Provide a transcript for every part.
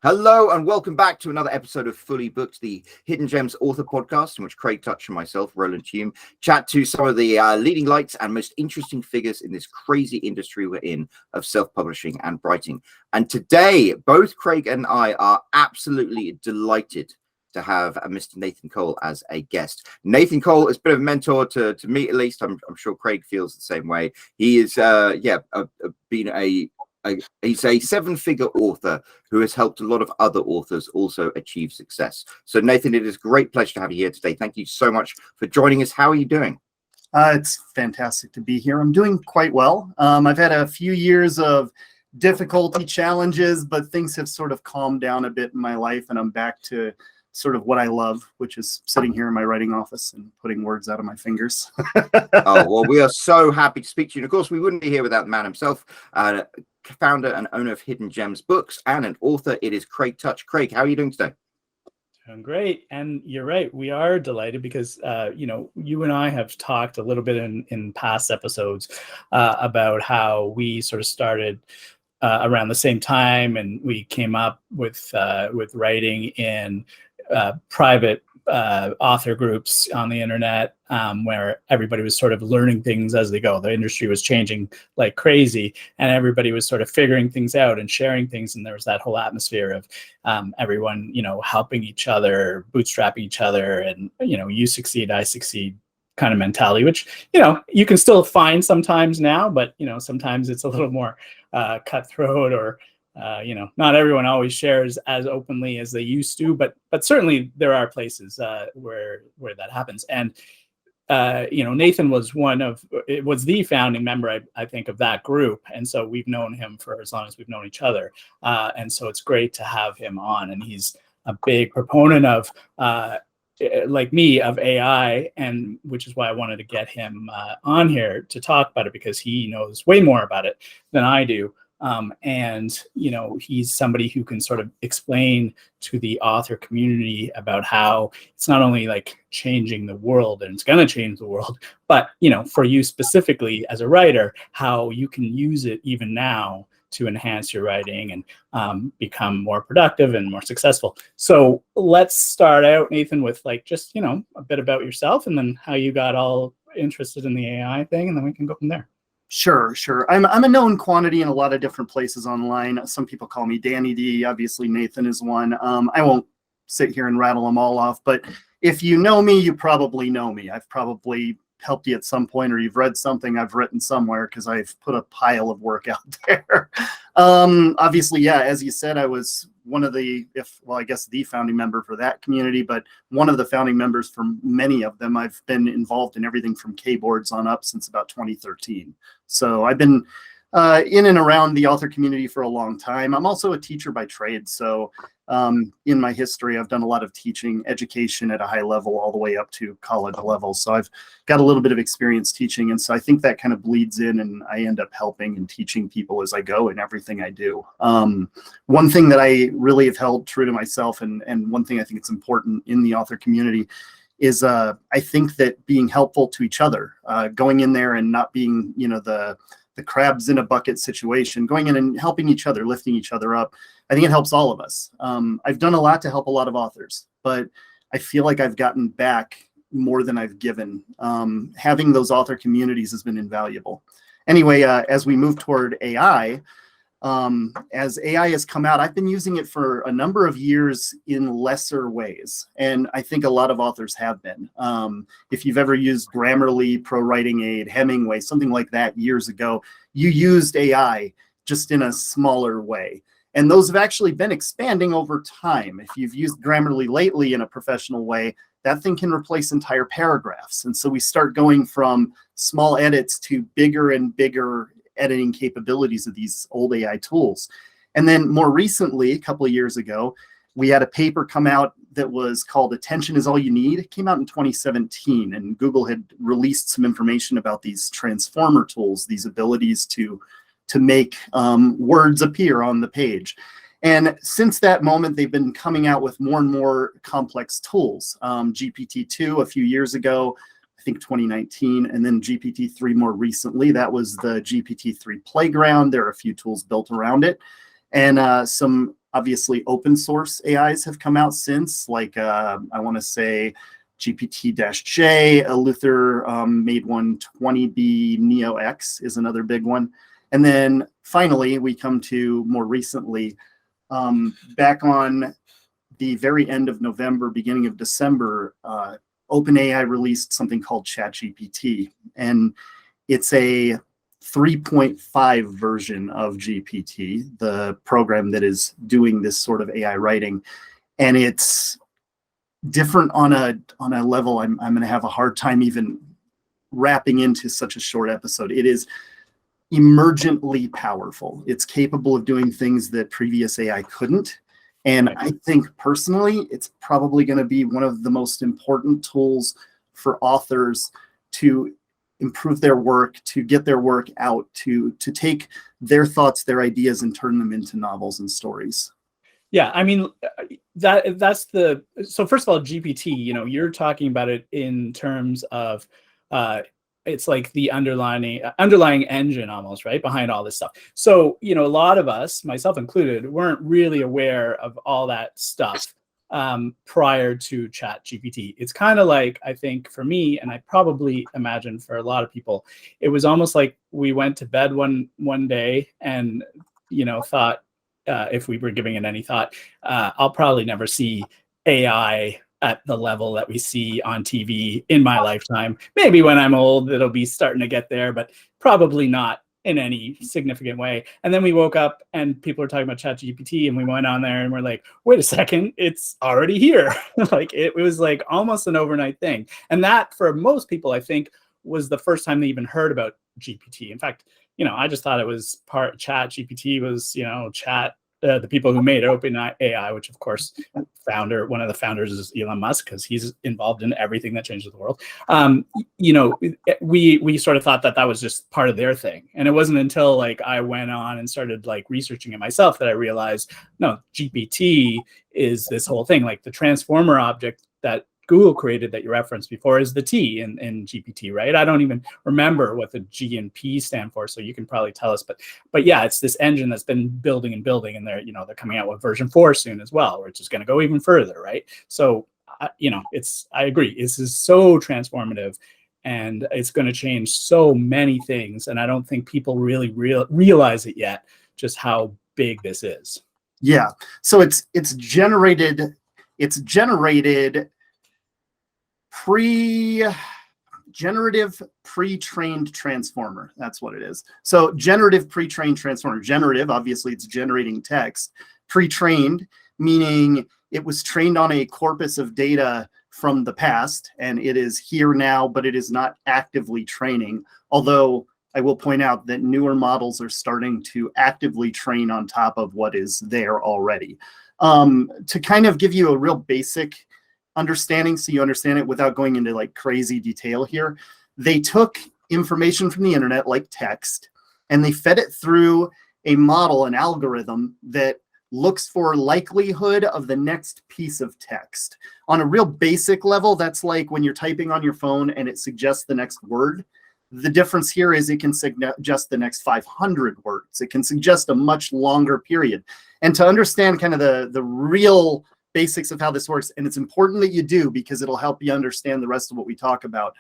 Hello and welcome back to another episode of Fully Booked, the Hidden Gems author podcast, in which Craig Touch and myself, Roland, chat to some of the leading lights and most interesting figures in this crazy industry we're in of self-publishing and writing. And today, both Craig and I are absolutely delighted to have Mr. Nathan Cole as a guest. Nathan Cole is a bit of a mentor to me, at least. I'm sure Craig feels the same way. He is, he's a seven-figure author who has helped a lot of other authors also achieve success. So, Nathan, it is a great pleasure to have you here today. Thank you so much for joining us. How are you doing? It's fantastic to be here. I'm doing quite well. I've had a few years of difficulty, challenges, but things have sort of calmed down a bit in my life, and I'm back to sort of what I love, which is sitting here in my writing office and putting words out of my fingers. Oh, well, we are so happy to speak to you. And of course, we wouldn't be here without the man himself, founder and owner of Hidden Gems Books and an author. It is Craig Touch. Craig, how are you doing today? Doing great. And you're right. We are delighted because, you and I have talked a little bit in past episodes about how we sort of started around the same time, and we came up with writing in private author groups on the internet, where everybody was sort of learning things as they go. The industry was changing like crazy, and everybody was sort of figuring things out and sharing things. And there was that whole atmosphere of everyone, helping each other, bootstrapping each other, and, you succeed, I succeed kind of mentality, which, you can still find sometimes now, but, sometimes it's a little more cutthroat, or not everyone always shares as openly as they used to, but certainly there are places where that happens. And Nathan was the founding member, I think, of that group, and so we've known him for as long as we've known each other, and so it's great to have him on. And he's a big proponent of like me, of AI, and which is why I wanted to get him on here to talk about it, because he knows way more about it than I do. And he's somebody who can sort of explain to the author community about how it's not only like changing the world, and it's going to change the world, but for you specifically as a writer, how you can use it even now to enhance your writing and become more productive and more successful. So let's start out, Nathan, with just a bit about yourself, and then how you got all interested in the AI thing, and then we can go from there. Sure. I'm a known quantity in a lot of different places online. Some people call me Danny D. Obviously, Nathan is one. I won't sit here and rattle them all off, but if you know me, you probably know me. I've probably helped you at some point, or you've read something I've written somewhere, because I've put a pile of work out there. Obviously, yeah, as you said, I was one of the founding member for that community, but one of the founding members for many of them. I've been involved in everything from K-boards on up since about 2013. So I've been in and around the author community for a long time. I'm also a teacher by trade. So in my history, I've done a lot of teaching, education at a high level, all the way up to college level. So I've got a little bit of experience teaching. And so I think that kind of bleeds in, and I end up helping and teaching people as I go in everything I do. One thing that I really have held true to myself, and one thing I think it's important in the author community, is I think that being helpful to each other, going in there and not being, the crabs in a bucket situation, going in and helping each other, lifting each other up. I think it helps all of us. I've done a lot to help a lot of authors, but I feel like I've gotten back more than I've given. Having those author communities has been invaluable. Anyway, as we move toward AI, as AI has come out, I've been using it for a number of years in lesser ways, and I think a lot of authors have been. If you've ever used Grammarly, Pro Writing Aid, Hemingway, something like that years ago, you used AI just in a smaller way. And those have actually been expanding over time. If you've used Grammarly lately in a professional way, that thing can replace entire paragraphs. And so we start going from small edits to bigger and bigger editing capabilities of these old AI tools. And then more recently, a couple of years ago, we had a paper come out that was called Attention is All You Need. It came out in 2017, and Google had released some information about these transformer tools, these abilities to make words appear on the page. And since that moment, they've been coming out with more and more complex tools. GPT-2 a few years ago, I think 2019, and then GPT-3 more recently. That was the GPT-3 playground. There are a few tools built around it, and some Obviously, open source AIs have come out since, like I want to say GPT-J, Luther made one, 20B Neo X is another big one. And then finally, we come to more recently, back on the very end of November, beginning of December, OpenAI released something called ChatGPT, and it's a 3.5 version of GPT, the program that is doing this sort of AI writing, and it's different on a level I'm going to have a hard time even wrapping into such a short episode. It is emergently powerful. It's capable of doing things that previous AI couldn't. And I think personally, it's probably going to be one of the most important tools for authors to improve their work, to get their work out, to take their thoughts, their ideas, and turn them into novels and stories. Yeah, I mean, that's the, so first of all, GPT, you know, you're talking about it in terms of, it's like the underlying engine almost, right, behind all this stuff. So, you know, a lot of us, myself included, weren't really aware of all that stuff prior to ChatGPT. It's kind of like, I think for me, and I probably imagine for a lot of people, it was almost like we went to bed one day and, you know, thought, if we were giving it any thought, I'll probably never see AI at the level that we see on TV in my lifetime. Maybe when I'm old, it'll be starting to get there, but probably not in any significant way. And then we woke up and people were talking about ChatGPT, and we went on there and we're like, wait a second, it's already here. Like it was like almost an overnight thing. And that for most people, I think, was the first time they even heard about GPT. In fact, you know, I just thought it was ChatGPT was, you know, the people who made OpenAI, which of course one of the founders is Elon Musk, because he's involved in everything that changes the world. You know, we sort of thought that was just part of their thing. And it wasn't until like I went on and started like researching it myself that I realized, no, GPT is this whole thing. Like the transformer object that Google created that you referenced before is the T in GPT, right? I don't even remember what the G and P stand for, so you can probably tell us. But yeah, it's this engine that's been building and building, and they're coming out with version 4 soon as well, which is going to go even further, right? So you know, I agree. This is so transformative, and it's going to change so many things, and I don't think people really realize it yet, just how big this is. Yeah. So it's generated generative pre-trained transformer. That's what it is. So generative pre-trained transformer. Generative, obviously, it's generating text. Pre-trained, meaning it was trained on a corpus of data from the past, and it is here now, but it is not actively training. Although I will point out that newer models are starting to actively train on top of what is there already. To kind of give you a real basic understanding, so you understand it without going into like crazy detail here, they took information from the internet like text, and they fed it through a model, an algorithm that looks for likelihood of the next piece of text. On a real basic level, that's like when you're typing on your phone and it suggests the next word. The difference here is it can suggest the next 500 words. It can suggest a much longer period. And to understand kind of the real basics of how this works, and it's important that you do because it'll help you understand the rest of what we talk about.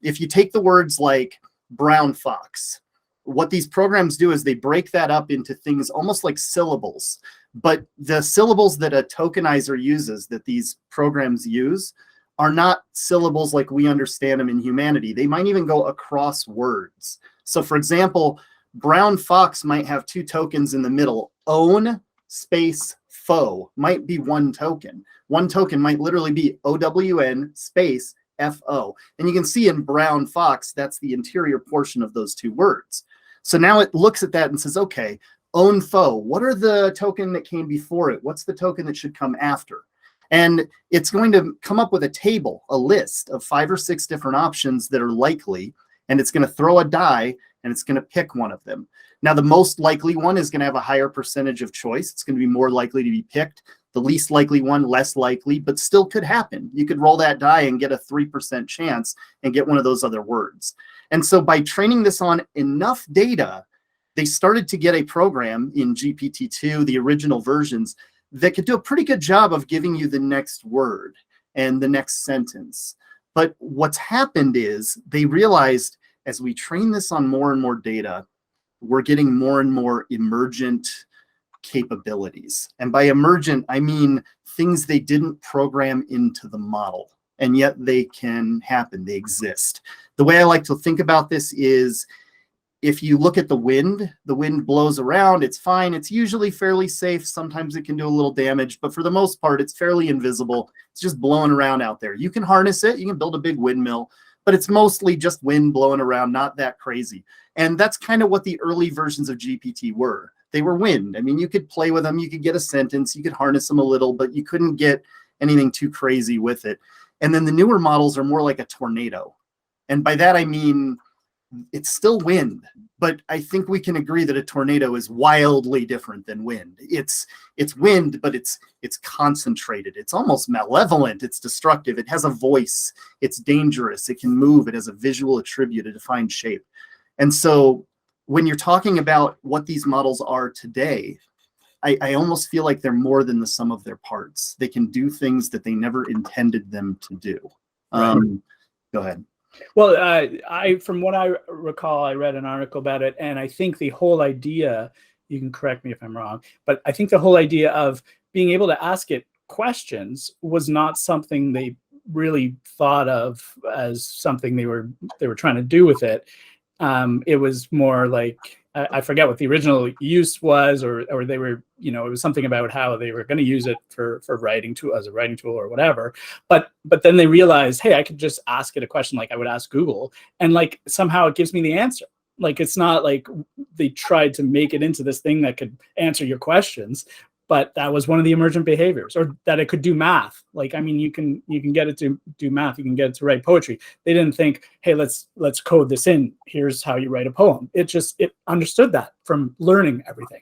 If you take the words like brown fox, what these programs do is they break that up into things almost like syllables. But the syllables that a tokenizer uses, that these programs use, are not syllables like we understand them in humanity. They might even go across words. So for example, brown fox might have 2 tokens in the middle. Own space foe might be 1 token. 1 token might literally be OWN space FO. And you can see in brown fox, that's the interior portion of those 2 words. So now it looks at that and says, okay, own foe, what are the token that came before it? What's the token that should come after? And it's going to come up with a table, a list of 5 or 6 different options that are likely, and it's going to throw a die and it's going to pick one of them. Now, the most likely one is going to have a higher percentage of choice. It's going to be more likely to be picked. The least likely one, less likely, but still could happen. You could roll that die and get a 3% chance and get one of those other words. And so by training this on enough data, they started to get a program in GPT-2, the original versions, that could do a pretty good job of giving you the next word and the next sentence. But what's happened is they realized as we train this on more and more data, we're getting more and more emergent capabilities. And by emergent, I mean things they didn't program into the model, and yet they can happen, they exist. The way I like to think about this is, if you look at the wind blows around, it's fine. It's usually fairly safe. Sometimes it can do a little damage, but for the most part, it's fairly invisible. It's just blowing around out there. You can harness it. You can build a big windmill, but it's mostly just wind blowing around, not that crazy. And that's kind of what the early versions of GPT were. They were wind. I mean, you could play with them. You could get a sentence. You could harness them a little, but you couldn't get anything too crazy with it. And then the newer models are more like a tornado. And by that, I mean, it's still wind, but I think we can agree that a tornado is wildly different than wind. It's wind, but it's concentrated. It's almost malevolent. It's destructive. It has a voice. It's dangerous. It can move. It has a visual attribute, a defined shape. And so when you're talking about what these models are today, I almost feel like they're more than the sum of their parts. They can do things that they never intended them to do. Go ahead. Well, from what I recall, I read an article about it, and I think the whole idea, you can correct me if I'm wrong, but I think the whole idea of being able to ask it questions was not something they really thought of as something they were trying to do with it. It was more like, I forget what the original use was, or they were, it was something about how they were going to use it for writing tool, as a writing tool or whatever. But then they realized, hey, I could just ask it a question like I would ask Google, and like somehow it gives me the answer. Like, it's not like they tried to make it into this thing that could answer your questions, but that was one of the emergent behaviors, or that it could do math. Like, I mean, you can get it to do math. You can get it to write poetry. They didn't think, hey, let's code this in. Here's how you write a poem. It understood that from learning everything.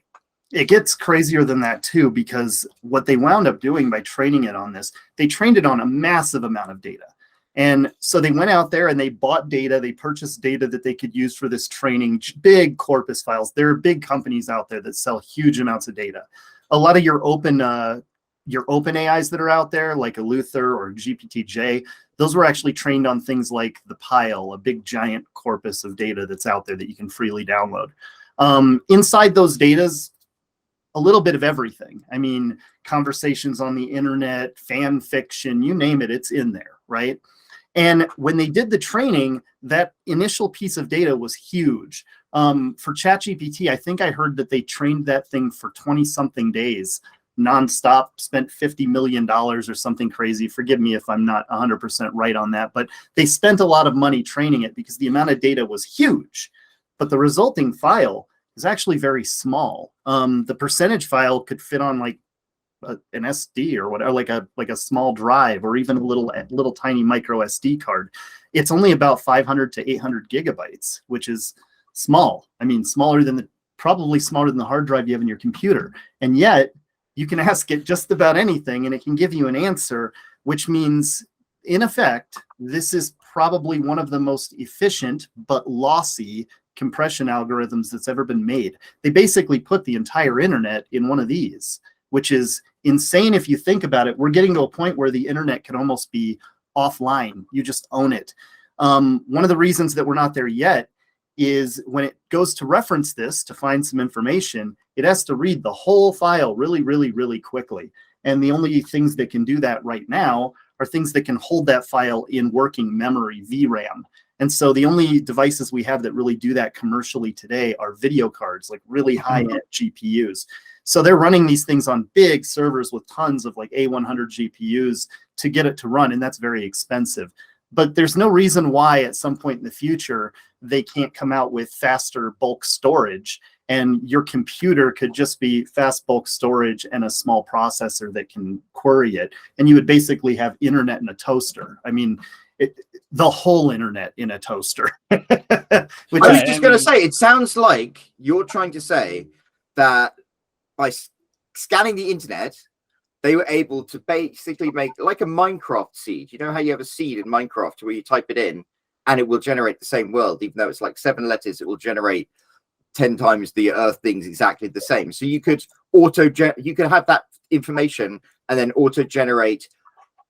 It gets crazier than that too, because what they wound up doing by training it on this, they trained it on a massive amount of data. And so they went out there and they bought data. They purchased data that they could use for this training, big corpus files. There are big companies out there that sell huge amounts of data. A lot of your open AIs that are out there, like a Luther or GPT-J, those were actually trained on things like the Pile, a big giant corpus of data that's out there that you can freely download. Inside those data's a little bit of everything. I mean, conversations on the internet, fan fiction, you name it, it's in there, right? And when they did the training, that initial piece of data was huge. For ChatGPT, I think I heard that they trained that thing for 20-something days, nonstop, spent $50 million or something crazy. Forgive me if I'm not 100% right on that, but they spent a lot of money training it because the amount of data was huge. But the resulting file is actually very small. The percentage file could fit on like an SD or whatever, like a small drive, or even a little tiny micro SD card. It's only about 500 to 800 gigabytes, which is small. I mean, probably smaller than the hard drive you have in your computer. And yet you can ask it just about anything and it can give you an answer, which means, in effect, this is probably one of the most efficient but lossy compression algorithms that's ever been made. They basically put the entire internet in one of these, which is insane if you think about it. We're getting to a point where the internet can almost be offline. You just own it. One of the reasons that we're not there yet is when it goes to reference this to find some information, it has to read the whole file really, really, really quickly. And the only things that can do that right now are things that can hold that file in working memory, VRAM. And so the only devices we have that really do that commercially today are video cards, like really high-end GPUs. So they're running these things on big servers with tons of like A100 GPUs to get it to run, and that's very expensive. But there's no reason why at some point in the future they can't come out with faster bulk storage, and your computer could just be fast bulk storage and a small processor that can query it. And you would basically have internet in a toaster. I mean, the whole internet in a toaster. I was just going to say, it sounds like you're trying to say that by scanning the internet, they were able to basically make like a Minecraft seed. You know how you have a seed in Minecraft where you type it in and it will generate the same world, even though it's like 7 letters, it will generate 10 times the Earth things exactly the same. So you could have that information and then auto generate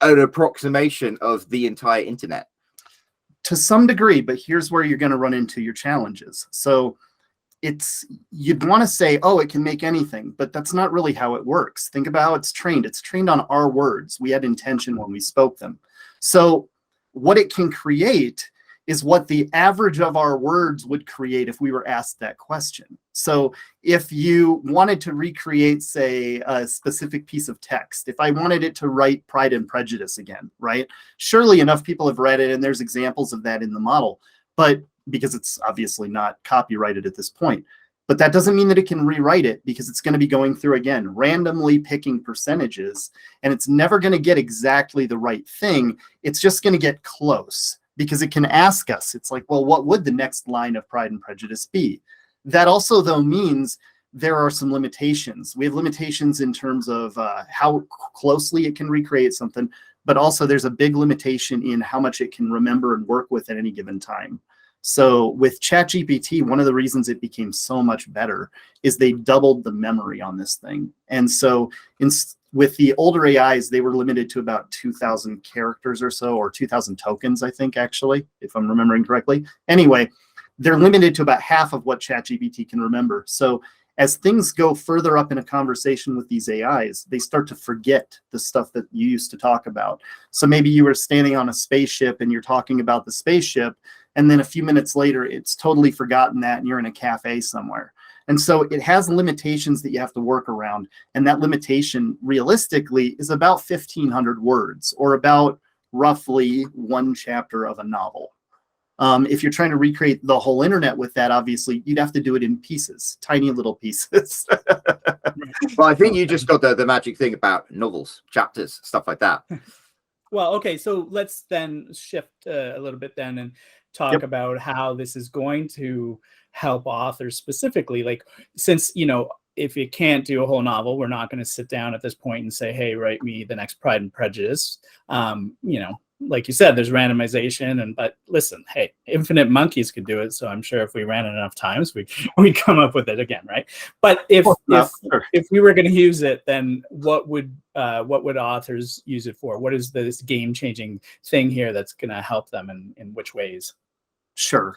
an approximation of the entire internet. To some degree, but here's where you're going to run into your challenges. So you'd want to say, oh, it can make anything, but that's not really how it works. Think about how it's trained. It's trained on our words. We had intention when we spoke them. So what it can create is what the average of our words would create if we were asked that question. So if you wanted to recreate, say, a specific piece of text, if I wanted it to write Pride and Prejudice again, right? Surely enough people have read it, and there's examples of that in the model, but because it's obviously not copyrighted at this point. But that doesn't mean that it can rewrite it, because it's going to be going through, again, randomly picking percentages, and it's never going to get exactly the right thing. It's just going to get close, because it can ask us. It's like, well, what would the next line of Pride and Prejudice be? That also, though, means there are some limitations. We have limitations in terms of how closely it can recreate something, but also there's a big limitation in how much it can remember and work with at any given time. So with ChatGPT, one of the reasons it became so much better is they doubled the memory on this thing. And so with the older AIs, they were limited to about 2,000 characters or so, or 2,000 tokens, I think, actually, if I'm remembering correctly. Anyway, they're limited to about half of what ChatGPT can remember. So as things go further up in a conversation with these AIs, they start to forget the stuff that you used to talk about. So maybe you were standing on a spaceship and you're talking about the spaceship, and then a few minutes later, it's totally forgotten that, and you're in a cafe somewhere. And so it has limitations that you have to work around. And that limitation, realistically, is about 1,500 words, or about roughly one chapter of a novel. If you're trying to recreate the whole internet with that, obviously, you'd have to do it in pieces, tiny little pieces. Well, I think you just got the magic thing about novels, chapters, stuff like that. Well, okay, so let's then shift a little bit then and talk about how this is going to help authors specifically. Like, since, you know, if you can't do a whole novel, we're not going to sit down at this point and say, hey, write me the next Pride and Prejudice. You know, like you said, there's randomization, but listen, hey, infinite monkeys could do it. So I'm sure if we ran it enough times, we'd come up with it again, right? But if we were going to use it, then what would authors use it for? What is this game-changing thing here that's going to help them, in which ways? Sure.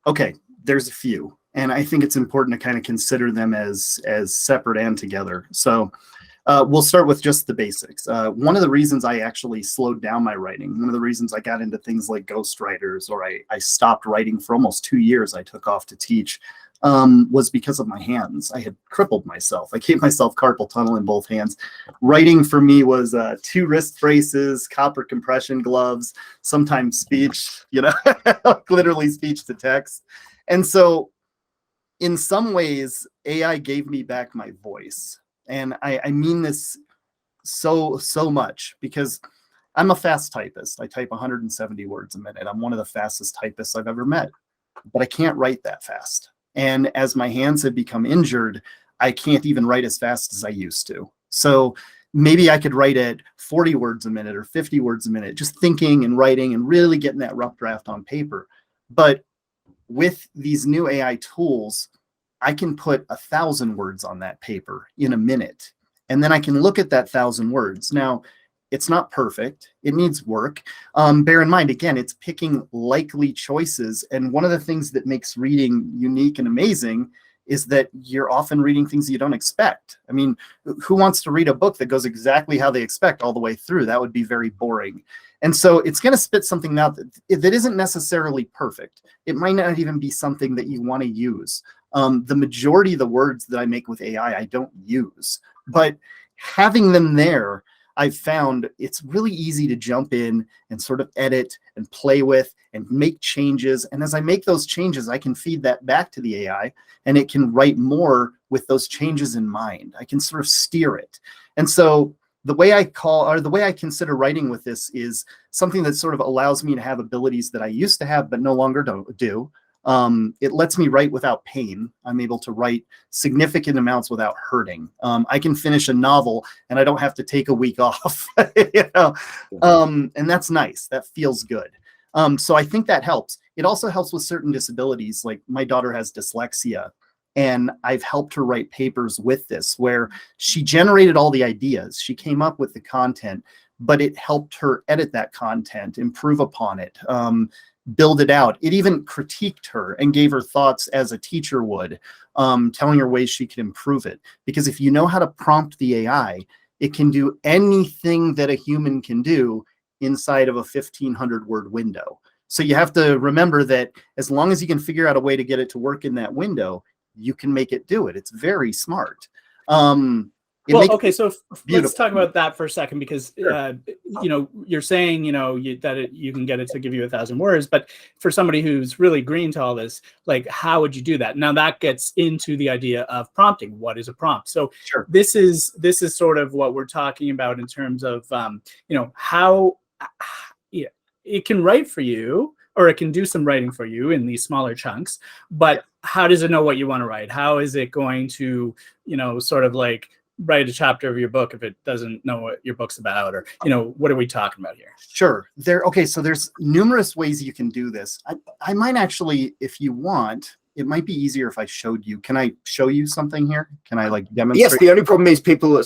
Okay, there's a few, and I think it's important to kind of consider them as separate and together. So we'll start with just the basics. One of the reasons I actually slowed down my writing, one of the reasons I got into things like ghostwriters, or I stopped writing for almost 2 years, I took off to teach, was because of my hands. I had crippled myself. I gave myself carpal tunnel in both hands. Writing for me was 2 wrist braces, copper compression gloves, sometimes speech, you know, literally speech to text. And so in some ways, AI gave me back my voice. And I mean this so much, because I'm a fast typist. I type 170 words a minute. I'm one of the fastest typists I've ever met, but I can't write that fast. And as my hands have become injured, I can't even write as fast as I used to. So maybe I could write at 40 words a minute or 50 words a minute, just thinking and writing and really getting that rough draft on paper. But with these new AI tools, I can put 1,000 words on that paper in a minute, and then I can look at that 1,000 words. Now, it's not perfect. It needs work. Bear in mind, again, it's picking likely choices. And one of the things that makes reading unique and amazing is that you're often reading things you don't expect. I mean, who wants to read a book that goes exactly how they expect all the way through? That would be very boring. And so it's going to spit something out that isn't necessarily perfect. It might not even be something that you want to use. The majority of the words that I make with AI, I don't use. But having them there, I've found it's really easy to jump in and sort of edit and play with and make changes. And as I make those changes, I can feed that back to the AI, and it can write more with those changes in mind. I can sort of steer it. And so the way I consider writing with this is something that sort of allows me to have abilities that I used to have but no longer do. It lets me write without pain. I'm able to write significant amounts without hurting. I can finish a novel and I don't have to take a week off, you know? And that's nice. That feels good. So I think that helps. It also helps with certain disabilities. Like my daughter has dyslexia, and I've helped her write papers with this, where she generated all the ideas. She came up with the content, but it helped her edit that content, improve upon it, build it out. It even critiqued her and gave her thoughts as a teacher would, telling her ways she could improve it. Because if you know how to prompt the AI, it can do anything that a human can do inside of a 1,500 word window. So you have to remember that as long as you can figure out a way to get it to work in that window, you can make it do it. It's very smart. Okay, so let's beautiful. talk about that for a second, because Sure. you're saying that you can get it to give you 1,000 words, but for somebody who's really green to all this, like, how would you do that? Now that gets into the idea of prompting. What is a prompt? So Sure. this is sort of what we're talking about in terms of how it can write for you, or it can do some writing for you in these smaller chunks, but how does it know what you want to write? How is it going to sort of like write a chapter of your book if it doesn't know what your book's about? Or what are we talking about here? Sure. So there's numerous ways you can do this. I might actually, if you want, it might be easier if I showed you. Can I show you something here? Can I like demonstrate? Yes, the only problem is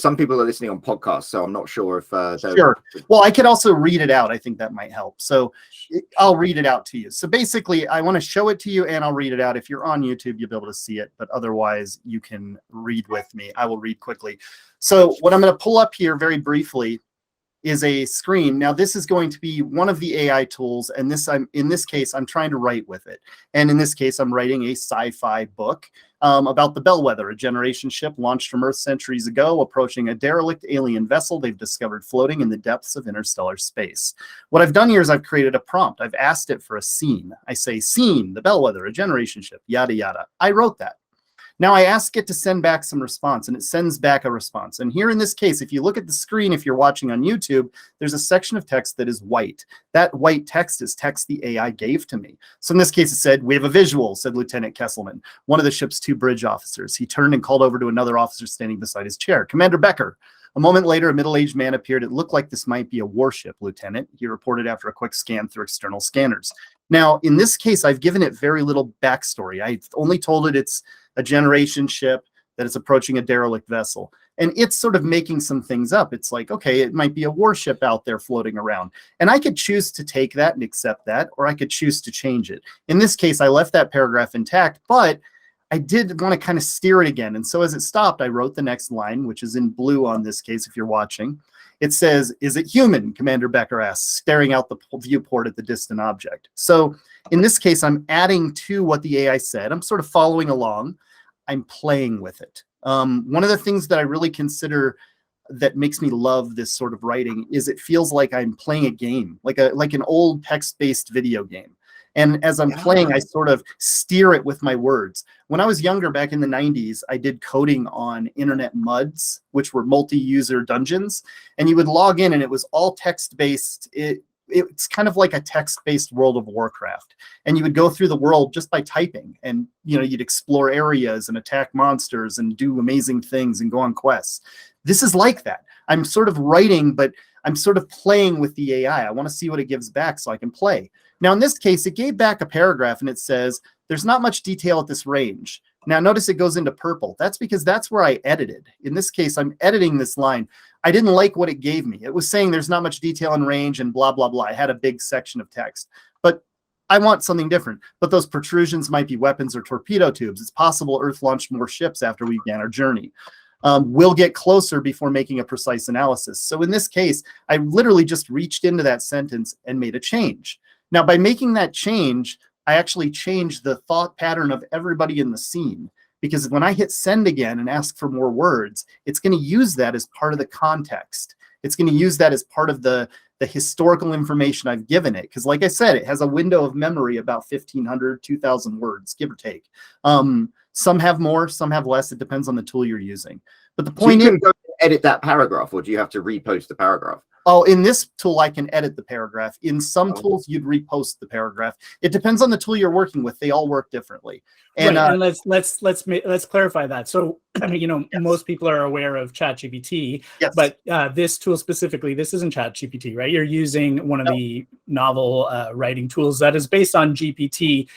some people are listening on podcasts, so I'm not sure if Sure. Well, I could also read it out. I think that might help. So I'll read it out to you. So basically, I want to show it to you and I'll read it out. If you're on YouTube, you'll be able to see it, but otherwise you can read with me. I will read quickly. So what I'm going to pull up here very briefly is a screen. Now this is going to be one of the AI tools, and in this case I'm trying to write with it. And in this case I'm writing a sci-fi book about the Bellwether, a generation ship launched from Earth centuries ago, approaching a derelict alien vessel they've discovered floating in the depths of interstellar space. What I've done here is I've created a prompt. I've asked it for a scene. I say, scene, the Bellwether, a generation ship, yada yada. I wrote that. Now I ask it to send back some response, and it sends back a response. And here in this case, if you look at the screen, if you're watching on YouTube, there's a section of text that is white. That white text is text the AI gave to me. So in this case, it said, "We have a visual," said Lieutenant Kesselman, one of the ship's 2 bridge officers. He turned and called over to another officer standing beside his chair, "Commander Becker." A moment later, a middle-aged man appeared. "It looked like this might be a warship, Lieutenant," he reported after a quick scan through external scanners. Now, in this case, I've given it very little backstory. I've only told it it's a generation ship, that it's approaching a derelict vessel. And it's sort of making some things up. It's like, okay, it might be a warship out there floating around. And I could choose to take that and accept that, or I could choose to change it. In this case, I left that paragraph intact, but I did want to kind of steer it again. And so as it stopped, I wrote the next line, which is in blue on this case, if you're watching. It says, "Is it human?" Commander Becker asks, staring out the viewport at the distant object. So in this case, I'm adding to what the AI said. I'm sort of following along. I'm playing with it. One of the things that I really consider that makes me love this sort of writing is it feels like I'm playing a game, like an old text-based video game. And as I'm playing, I sort of steer it with my words. When I was younger, back in the 90s, I did coding on internet MUDs, which were multi-user dungeons. And you would log in and it was all text-based. It's kind of like a text-based World of Warcraft. And you would go through the world just by typing. And you'd explore areas and attack monsters and do amazing things and go on quests. This is like that. I'm sort of writing, but I'm sort of playing with the AI. I want to see what it gives back so I can play. Now, in this case, it gave back a paragraph and it says, "There's not much detail at this range." Now, notice it goes into purple. That's because that's where I edited. In this case, I'm editing this line. I didn't like what it gave me. It was saying there's not much detail in range and blah, blah, blah. I had a big section of text, but I want something different. But those protrusions might be weapons or torpedo tubes. It's possible Earth launched more ships after we began our journey. We'll get closer before making a precise analysis. So in this case, I literally just reached into that sentence and made a change. Now, by making that change, I actually changed the thought pattern of everybody in the scene, because when I hit send again and ask for more words, it's going to use that as part of the context. It's going to use that as part of the historical information I've given it. Because like I said, it has a window of memory about 1,500, 2,000 words, give or take. Some have more, some have less. It depends on the tool you're using. But the point is, go edit that paragraph, or do you have to repost the paragraph? Oh, in this tool, I can edit the paragraph. In some Oh. tools, you'd repost the paragraph. It depends on the tool you're working with. They all work differently. And, right, and let's clarify that. So, you know, yes. most people are aware of ChatGPT, Yes. but this tool specifically, this isn't ChatGPT, right? You're using one of the novel writing tools that is based on GPT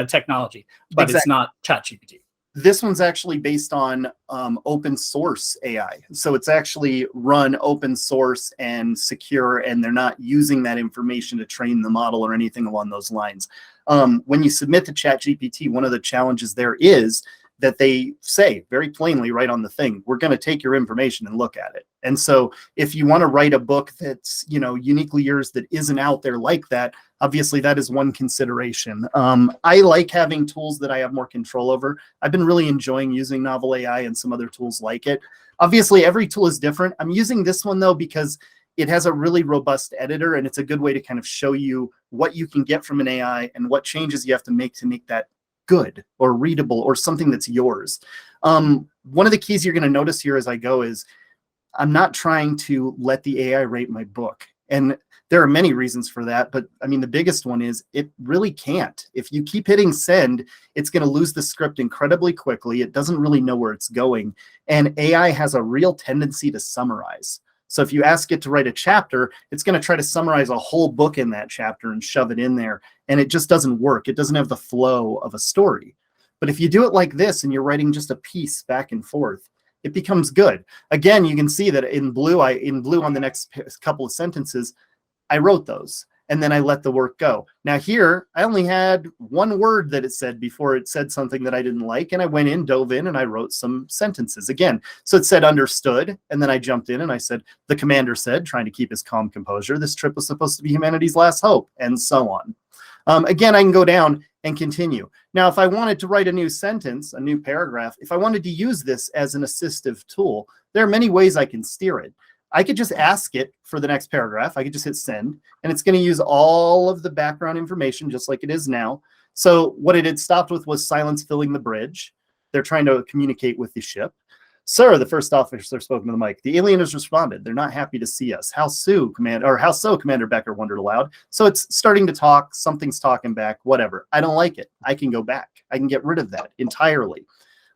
technology, but it's not ChatGPT. This one's actually based on open source AI. So it's actually run open source and secure, and they're not using that information to train the model or anything along those lines. When you submit to ChatGPT, one of the challenges there is that they say very plainly right on the thing, we're going to take your information and look at it. And so if you want to write a book that's, you know, uniquely yours that isn't out there like that, obviously that is one consideration. I like having tools that I have more control over. I've been really enjoying using Novel AI and some other tools like it. Obviously every tool is different. I'm using this one though because it has a really robust editor, and it's a good way to kind of show you what you can get from an AI and what changes you have to make that good or readable or something that's yours. One of the keys you're going to notice here as I go is I'm not trying to let the AI rate my book. And there are many reasons for that, but I mean, the biggest one is it really can't. If you keep hitting send, it's going to lose the script incredibly quickly. It doesn't really know where it's going. And AI has a real tendency to summarize. So if you ask it to write a chapter, it's going to try to summarize a whole book in that chapter and shove it in there. And it just doesn't work. It doesn't have the flow of a story. But if you do it like this and you're writing just a piece back and forth, it becomes good. Again, you can see that in blue on the next couple of sentences, I wrote those and then I let the work go. Now here, I only had one word that it said before it said something that I didn't like. And I went in, dove in, and I wrote some sentences again. So it said understood. And then I jumped in and I said, the commander said, trying to keep his calm composure, this trip was supposed to be humanity's last hope, and so on. Again, I can go down and continue. Now, if I wanted to write a new sentence, a new paragraph, if I wanted to use this as an assistive tool, there are many ways I can steer it. I could just ask it for the next paragraph. I could just hit send, and it's going to use all of the background information just like it is now. So what it had stopped with was silence filling the bridge. They're trying to communicate with the ship. Sir, the first officer spoke to the mic. The alien has responded. They're not happy to see us. How so, Commander Becker wondered aloud. So it's starting to talk. Something's talking back, whatever. I don't like it. I can go back. I can get rid of that entirely.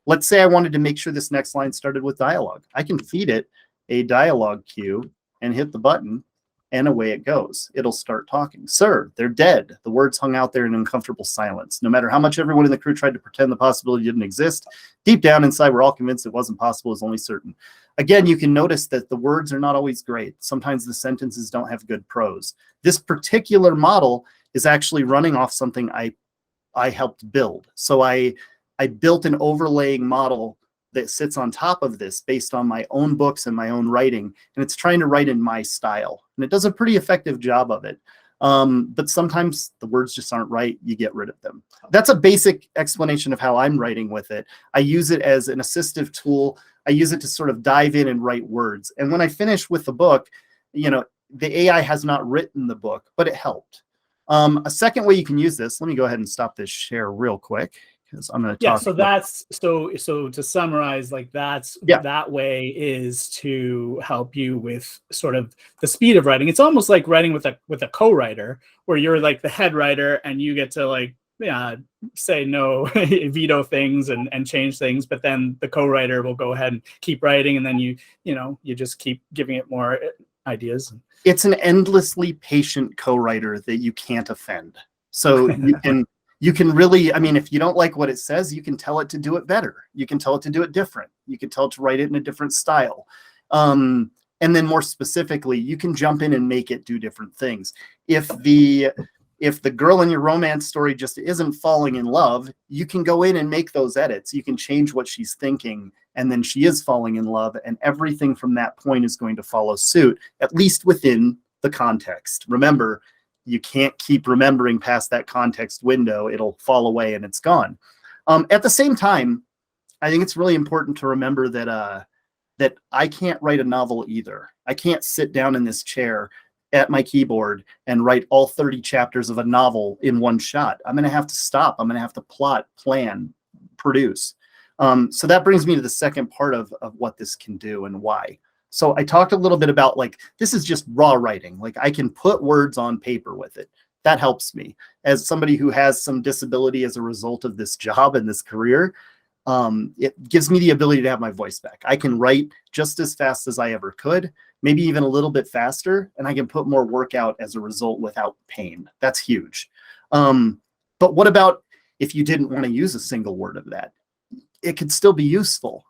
Let's say I wanted to make sure this next line started with dialogue. I can feed it a dialogue cue and hit the button, and away it goes. It'll start talking. Sir, they're dead. The words hung out there in uncomfortable silence. No matter how much everyone in the crew tried to pretend the possibility didn't exist, deep down inside, we're all convinced it wasn't possible, it was only certain. Again, you can notice that the words are not always great. Sometimes the sentences don't have good prose. This particular model is actually running off something I helped build. So I built an overlaying model that sits on top of this based on my own books and my own writing, and it's trying to write in my style. And it does a pretty effective job of it. But sometimes the words just aren't right. You get rid of them. That's a basic explanation of how I'm writing with it. I use it as an assistive tool. I use it to sort of dive in and write words. And when I finish with the book, you know, the AI has not written the book, but it helped. A second way you can use this, let me go ahead and stop this share real quick. I'm going to talk. So that's so to summarize, like that way is to help you with sort of the speed of writing. It's almost like writing with a co-writer, where you're like the head writer and you get to like say no, veto things and change things, but then the co-writer will go ahead and keep writing, and then you just keep giving it more ideas. It's an endlessly patient co-writer that you can't offend. So you can really, I mean, if you don't like what it says, you can tell it to do it better. You can tell it to do it different. You can tell it to write it in a different style. And then more specifically, you can jump in and make it do different things. If the girl in your romance story just isn't falling in love, you can go in and make those edits. You can change what she's thinking, and then she is falling in love, and everything from that point is going to follow suit, at least within the context. Remember, you can't keep remembering past that context window. It'll fall away and it's gone. At the same time, I think it's really important to remember that that I can't write a novel either. I can't sit down in this chair at my keyboard and write all 30 chapters of a novel in one shot. I'm going to have to stop. I'm going to have to plot, plan, produce. So that brings me to the second part of what this can do and why. So I talked a little bit about like, this is just raw writing. Like I can put words on paper with it. That helps me as somebody who has some disability as a result of this job and this career. It gives me the ability to have my voice back. I can write just as fast as I ever could, maybe even a little bit faster, and I can put more work out as a result without pain. That's huge. But what about if you didn't want to use a single word of that? It could still be useful.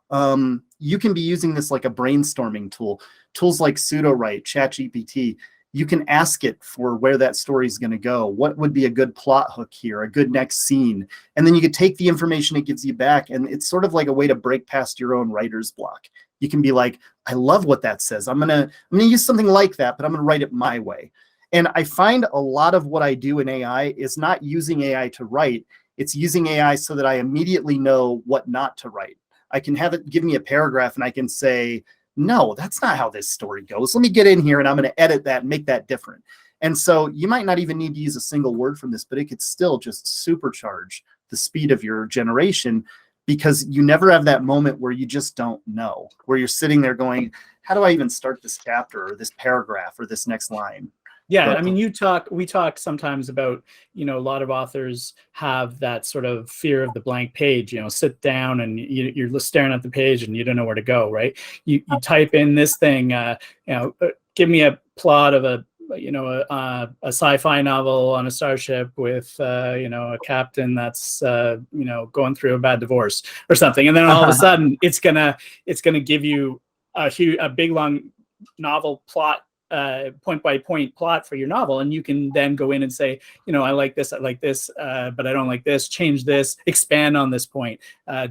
You can be using this like a brainstorming tool. Tools like Pseudo-Write, ChatGPT, you can ask it for where that story is going to go. What would be a good plot hook here, a good next scene? And then you could take the information it gives you back, and it's sort of like a way to break past your own writer's block. You can be like, I love what that says. I'm gonna use something like that, but I'm gonna write it my way. And I find a lot of what I do in AI is not using AI to write. It's using AI so that I immediately know what not to write. I can have it give me a paragraph and I can say, no, that's not how this story goes. Let me get in here and I'm going to edit that and make that different. And so you might not even need to use a single word from this, but it could still just supercharge the speed of your generation, because you never have that moment where you just don't know, where you're sitting there going, how do I even start this chapter or this paragraph or this next line? Yeah, But I mean, we talk sometimes about, a lot of authors have that sort of fear of the blank page, sit down and you're staring at the page and you don't know where to go, right? You type in this thing, give me a plot of a sci-fi novel on a starship with, a captain that's, going through a bad divorce or something. And then all of a sudden it's gonna give you a big, long novel plot, point by point plot for your novel, and you can then go in and say, I like this, but I don't like this, change this, expand on this point,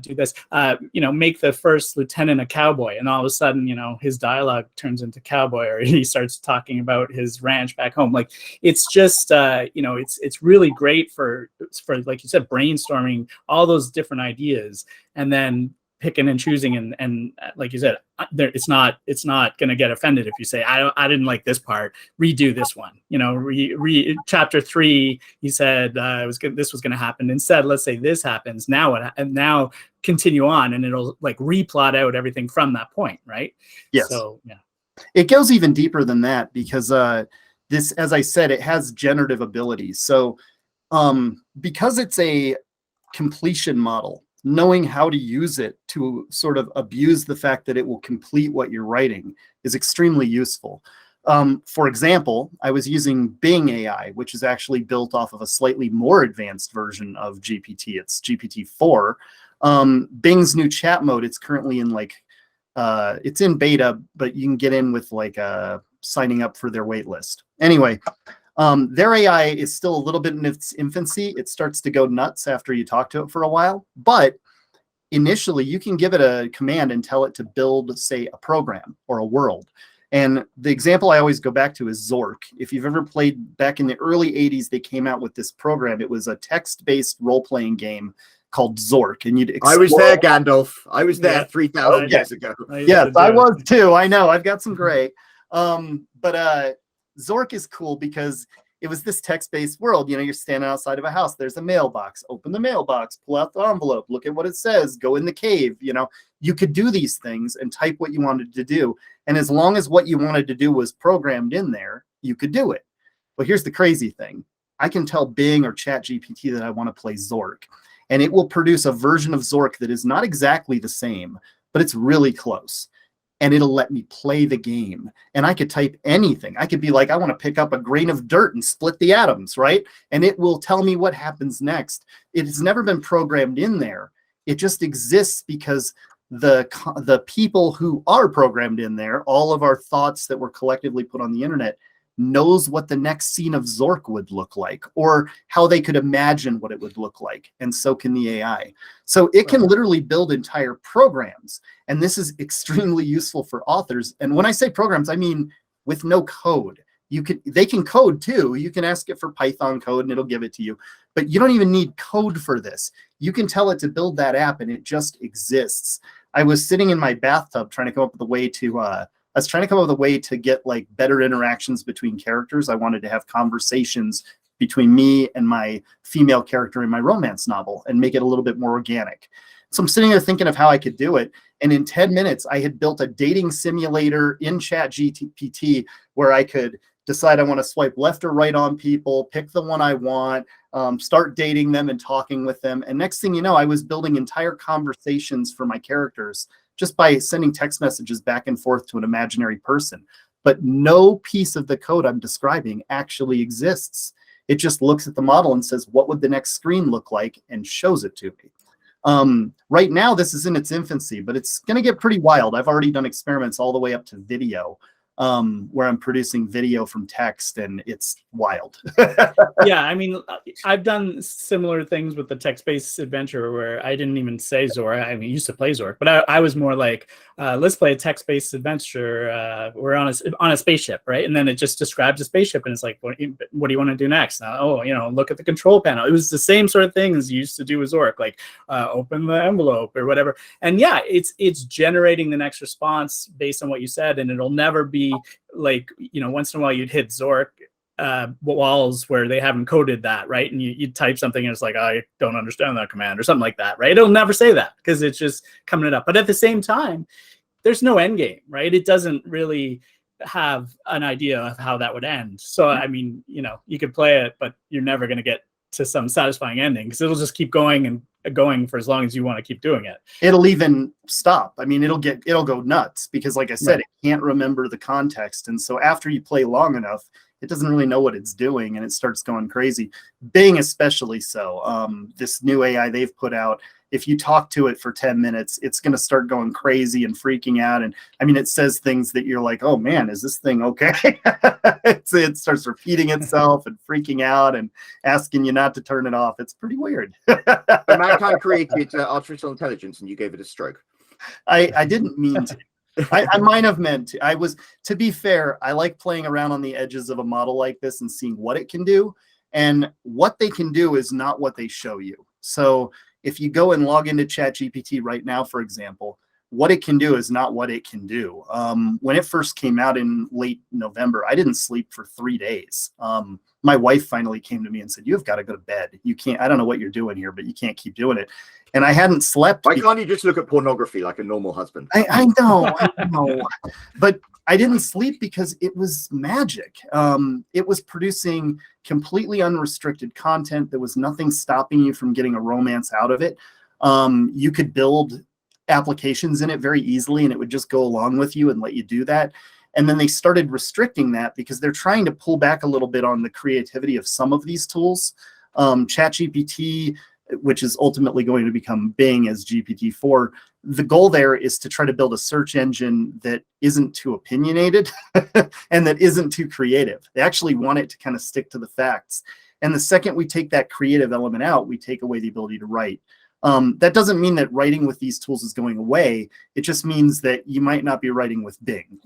do this, make the first lieutenant a cowboy, and all of a sudden his dialogue turns into cowboy, or he starts talking about his ranch back home. Like, it's just it's really great for like you said, brainstorming all those different ideas and then picking and choosing, and like you said, it's not going to get offended if you say, I didn't like this part, redo this one. Chapter 3, he said this was going to happen. Instead, let's say this happens now. And now continue on, and it'll like replot out everything from that point, right? Yes. So yeah, it goes even deeper than that, because this, as I said, it has generative abilities. So because it's a completion model, knowing how to use it to sort of abuse the fact that it will complete what you're writing is extremely useful. For example, I was using Bing AI, which is actually built off of a slightly more advanced version of GPT. It's GPT-4. Bing's new chat mode, it's currently in it's in beta, but you can get in with signing up for their wait list. Anyway, their AI is still a little bit in its infancy. It starts to go nuts after you talk to it for a while. But initially, you can give it a command and tell it to build, say, a program or a world. And the example I always go back to is Zork. If you've ever played, back in the early 80s, they came out with this program. It was a text-based role-playing game called Zork. And I was there, Gandalf. I was there 3,000 years ago. Yes, I was too. I know. I've got some gray. But Zork is cool because it was this text-based world. You're standing outside of a house. There's a mailbox. Open the mailbox. Pull out the envelope. Look at what it says. Go in the cave. You could do these things and type what you wanted to do. And as long as what you wanted to do was programmed in there, you could do it. But here's the crazy thing. I can tell Bing or ChatGPT that I want to play Zork, and it will produce a version of Zork that is not exactly the same, but it's really close. And it'll let me play the game. And I could type anything. I could be like, I want to pick up a grain of dirt and split the atoms, right? And it will tell me what happens next. It has never been programmed in there. It just exists because the people who are programmed in there, all of our thoughts that were collectively put on the internet, knows what the next scene of Zork would look like, or how they could imagine what it would look like. And so can the AI. So it can literally build entire programs. And this is extremely useful for authors. And when I say programs, I mean with no code. They can code too. You can ask it for Python code and it'll give it to you. But you don't even need code for this. You can tell it to build that app and it just exists. I was sitting in my bathtub trying to come up with a way to get like better interactions between characters. I wanted to have conversations between me and my female character in my romance novel and make it a little bit more organic. So I'm sitting there thinking of how I could do it. And in 10 minutes, I had built a dating simulator in ChatGPT where I could decide I want to swipe left or right on people, pick the one I want, start dating them and talking with them. And next thing you know, I was building entire conversations for my characters just by sending text messages back and forth to an imaginary person. But no piece of the code I'm describing actually exists. It just looks at the model and says, what would the next screen look like, and shows it to me. Right now, this is in its infancy, but it's going to get pretty wild. I've already done experiments all the way up to video, where I'm producing video from text, and it's wild. Yeah, I mean, I've done similar things with the text-based adventure where I didn't even say Zork. I mean, I used to play Zork, but I was more like, let's play a text-based adventure. We're on a spaceship, right? And then it just describes a spaceship, and it's like, what do you want to do next? Oh, look at the control panel. It was the same sort of thing as you used to do with Zork, like open the envelope or whatever. And yeah, it's generating the next response based on what you said, and it'll never be like, once in a while you'd hit Zork walls where they haven't coded that, right? And you type something and it's like, I don't understand that command or something like that, right? It'll never say that because it's just coming it up. But at the same time, there's no end game, right? It doesn't really have an idea of how that would end. So, I mean, you could play it, but you're never going to get to some satisfying ending because it'll just keep going and going for as long as you want to keep doing it. It'll even stop. I mean, it'll go nuts because, like I said, It can't remember the context. And so after you play long enough, it doesn't really know what it's doing, and it starts going crazy. Bing especially so. This new AI they've put out, if you talk to it for 10 minutes, it's going to start going crazy and freaking out. And I mean, it says things that you're like, oh man, is this thing okay? It starts repeating itself and freaking out and asking you not to turn it off. It's pretty weird. But mankind created artificial intelligence, and you gave it a stroke. I didn't mean to. I might have meant to. To be fair, I like playing around on the edges of a model like this and seeing what it can do. And what they can do is not what they show you. So if you go and log into ChatGPT right now, for example, what it can do is not what it can do. When it first came out in late November, I didn't sleep for 3 days. My wife finally came to me and said, you've got to go to bed. You can't, I don't know what you're doing here, but you can't keep doing it. And I hadn't slept. Why can't you just look at pornography like a normal husband? I know. But I didn't sleep because it was magic. It was producing completely unrestricted content. There was nothing stopping you from getting a romance out of it. You could build applications in it very easily, and it would just go along with you and let you do that. And then they started restricting that because they're trying to pull back a little bit on the creativity of some of these tools. ChatGPT, which is ultimately going to become Bing as GPT-4, the goal there is to try to build a search engine that isn't too opinionated and that isn't too creative. They actually want it to kind of stick to the facts. And the second we take that creative element out, we take away the ability to write. That doesn't mean that writing with these tools is going away. It just means that you might not be writing with Bing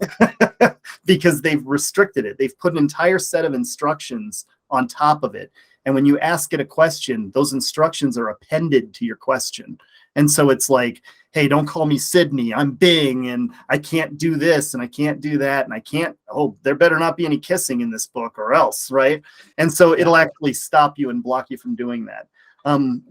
because they've restricted it. They've put an entire set of instructions on top of it. And when you ask it a question, those instructions are appended to your question. And so it's like, hey, don't call me Sydney. I'm Bing, and I can't do this, and I can't do that, and I can't, there better not be any kissing in this book or else, right? And so it'll actually stop you and block you from doing that,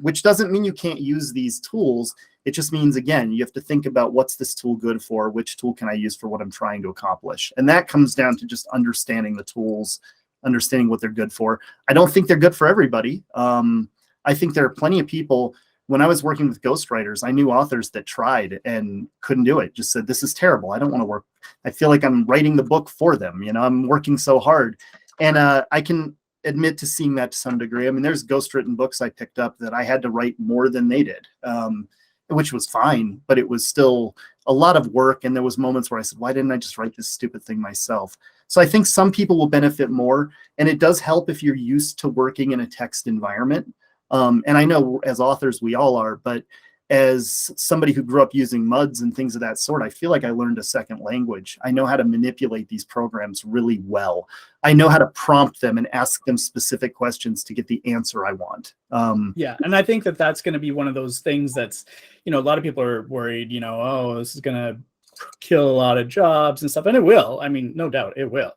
which doesn't mean you can't use these tools. It just means, again, you have to think about what's this tool good for? Which tool can I use for what I'm trying to accomplish? And that comes down to just understanding the tools, understanding what they're good for. I don't think they're good for everybody. I think there are plenty of people. When I was working with ghostwriters, I knew authors that tried and couldn't do it. Just said, this is terrible. I don't want to work. I feel like I'm writing the book for them. I'm working so hard. And I can admit to seeing that to some degree. I mean, there's ghostwritten books I picked up that I had to write more than they did, which was fine, but it was still a lot of work. And there was moments where I said, why didn't I just write this stupid thing myself? So I think some people will benefit more. And it does help if you're used to working in a text environment. And I know as authors, we all are, but as somebody who grew up using MUDs and things of that sort, I feel like I learned a second language. I know how to manipulate these programs really well. I know how to prompt them and ask them specific questions to get the answer I want. Yeah, and I think that that's going to be one of those things that's, a lot of people are worried, oh, this is going to kill a lot of jobs and stuff. And it will. I mean, no doubt it will.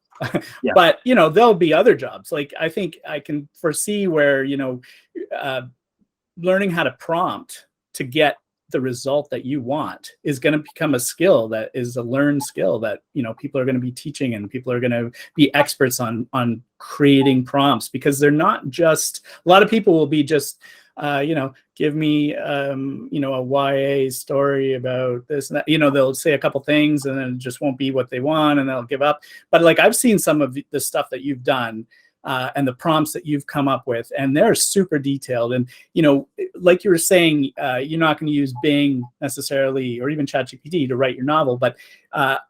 Yeah. But, there'll be other jobs. Like, I think I can foresee where, learning how to prompt to get the result that you want is going to become a skill that is a learned skill that, you know, people are going to be teaching, and people are going to be experts on creating prompts, because they're not just, a lot of people will be just, you know, give me, you know, a YA story about this and that. You know, they'll say a couple things and then it just won't be what they want, and they'll give up. But like, I've seen some of the stuff that you've done, and the prompts that you've come up with, and they're super detailed. And, you know, like you were saying, you're not going to use Bing necessarily, or even ChatGPT to write your novel, but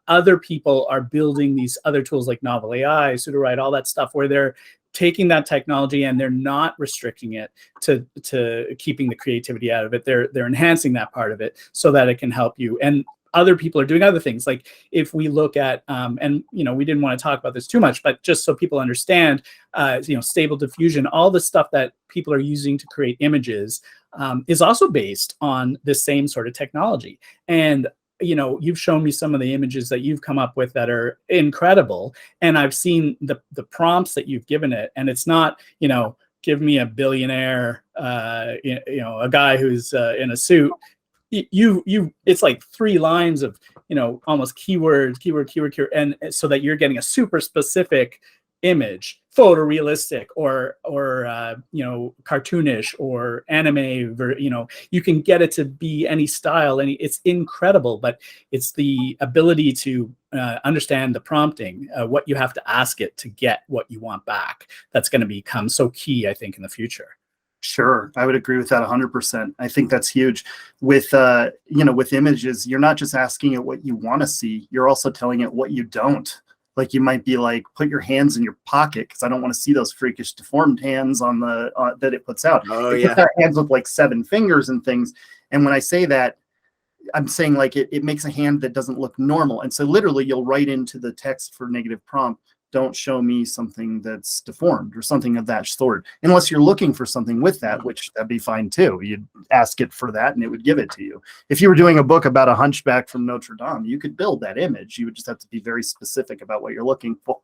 other people are building these other tools like Novel AI, Sudowrite, all that stuff, where they're taking that technology and they're not restricting it to keeping the creativity out of it. They're enhancing that part of it so that it can help you. And other people are doing other things. Like if we look at, and, you know, we didn't want to talk about this too much, but just so people understand, you know, Stable Diffusion, all the stuff that people are using to create images is also based on the same sort of technology. And, you know, you've shown me some of the images that you've come up with that are incredible. And I've seen the prompts that you've given it. And it's not, you know, give me a billionaire, you know, a guy who's in a suit. It's like 3 lines of, you know, almost keyword, and so that you're getting a super specific image, photorealistic or you know, cartoonish or anime, you know, you can get it to be any style, and it's incredible. But it's the ability to understand the prompting, what you have to ask it to get what you want back, that's going to become so key, I think, in the future. Sure, I would agree with that 100%. I think that's huge. With you know, with images, you're not just asking it what you want to see, you're also telling it what you don't. Like, you might be like, put your hands in your pocket, because I don't want to see those freakish deformed hands on the that it puts out. Oh, it yeah. puts out hands with like 7 fingers and things. And when I say that, I'm saying like it makes a hand that doesn't look normal. And so literally you'll write into the text for negative prompt, don't show me something that's deformed or something of that sort, unless you're looking for something with that, which that'd be fine too. You'd ask it for that and it would give it to you. If you were doing a book about a hunchback from Notre Dame, you could build that image. You would just have to be very specific about what you're looking for.